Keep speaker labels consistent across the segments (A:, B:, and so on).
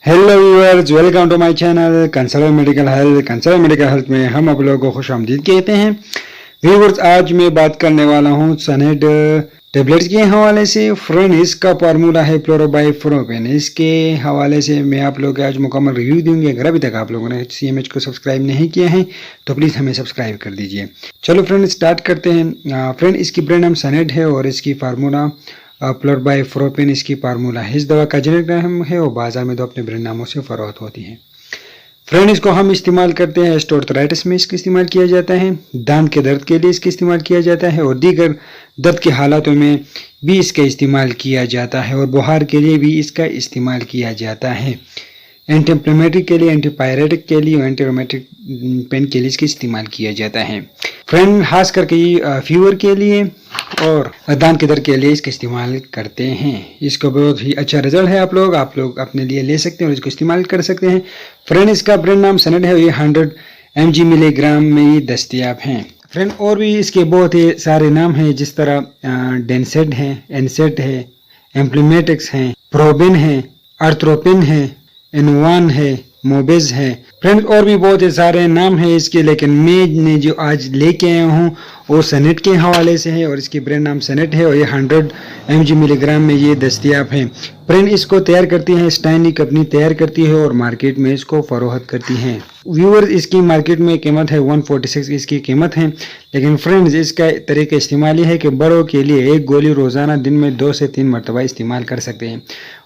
A: Hello viewers, welcome to my channel consult medical health. Consult medical health में हम आप लोगों को खुशामदीद कहते हैं। व्यूअर्स, आज मैं बात करने वाला हूं सनेड टेबलेट्स के हवाले से। फ्रेंड, इसका फार्मूला है फ्लोरोबाइप्रोफेन। इसके हवाले से मैं आप लोगों को आज मुकम्मल रिव्यू दूंगी। अगर अभी तक आप लोगों ने CMH को सब्सक्राइब नहीं किया है तो प्लीज़ हमें सब्सक्राइब कर दीजिए। चलो फ्रेंड, स्टार्ट करते हैं। फ्रेंड, इसकी ब्रांड नाम सनेड है और इसकी फार्मूला फ्लोरबाइप्रोफेन इसकी फार्मूला है। इस दवा का जेनेरिक नाम है और बाजार में तो अपने ब्रांड नामों से फरोख्त होती है। फ्रेंड, इसको हम इस्तेमाल करते हैं ऑर्थराइटिस में इसका इस्तेमाल किया जाता है, दांत के दर्द के लिए इसका इस्तेमाल किया जाता है और दीगर दर्द के हालातों में भी इसका इस्तेमाल किया जाता है और बुखार के लिए भी इसका इस्तेमाल किया जाता है। एंटी इंफ्लेमेटरी के लिए, एंटीपायरेटिक के लिए और एंटी रोमेटिक पेन के लिए इसका इस्तेमाल किया जाता है। फ्रेंड, खास करके फीवर के लिए और दांत के दर्द के लिए इसका इस्तेमाल करते हैं। इसका बहुत ही अच्छा रिजल्ट है। आप लोग अपने लिए ले सकते हैं और इसको इस्तेमाल कर सकते हैं। फ्रेंड, इसका ब्रांड नाम सनेड है। ये 100 mg मिलीग्राम में ये दस्तियाब हैं। फ्रेंड, और भी इसके बहुत ही सारे नाम हैं, जिस तरह डेंसेड है, एनसेट है, एम्प्लीमेटिक्स है, प्रोबिन है, अर्थ्रोपिन है, इनवान है, मोबेज है। फ्रेंड्स, और भी बहुत सारे नाम हैं इसके, लेकिन मैं जो आज लेके आया हूँ वो सनेड के हवाले से है और इसकी ब्रांड नाम सनेड है और ये 100 mg मिलीग्राम में ये दस्तियाब है। फ्रेंड, इसको तैयार करती है स्टाइनी कंपनी तैयार करती है और मार्केट में इसको फरोख्त करती है। व्यूअर्स, इसकी मार्केट में कीमत है 146 इसकी कीमत है। लेकिन फ्रेंड्स, इसका तरीका इस्तेमाल ये है कि बड़ों के लिए एक गोली रोज़ाना दिन में 2 से 3 मरतबा इस्तेमाल कर सकते हैं।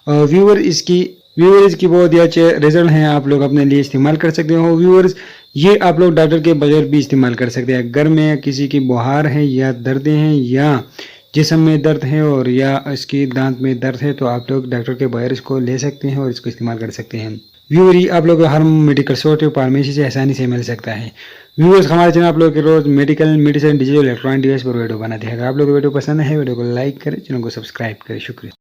A: और व्यूअर्स, इसकी बहुत ही अच्छे रिजल्ट हैं। आप लोग अपने लिए इस्तेमाल कर सकते हो। व्यूअर्स, ये आप लोग डॉक्टर के बगैर भी इस्तेमाल कर सकते हैं। घर में किसी की बुखार है या दर्दें हैं या जिस्म में दर्द है और या इसकी दांत में दर्द है तो आप लोग डॉक्टर के बगैर इसको ले सकते हैं और इसको इस्तेमाल कर सकते हैं। व्यूअर, ये आप लोग हर मेडिकल स्टोर या फार्मेसी से आसानी से मिल सकता है। व्यूअर्स, हमारे चैनल आप लोग के रोज medical, medicine, digital electronic device पर वीडियो बनाते हैं। अगर आप लोग को वीडियो पसंद है, वीडियो को लाइक करें, चैनल को सब्सक्राइब करें। शुक्रिया।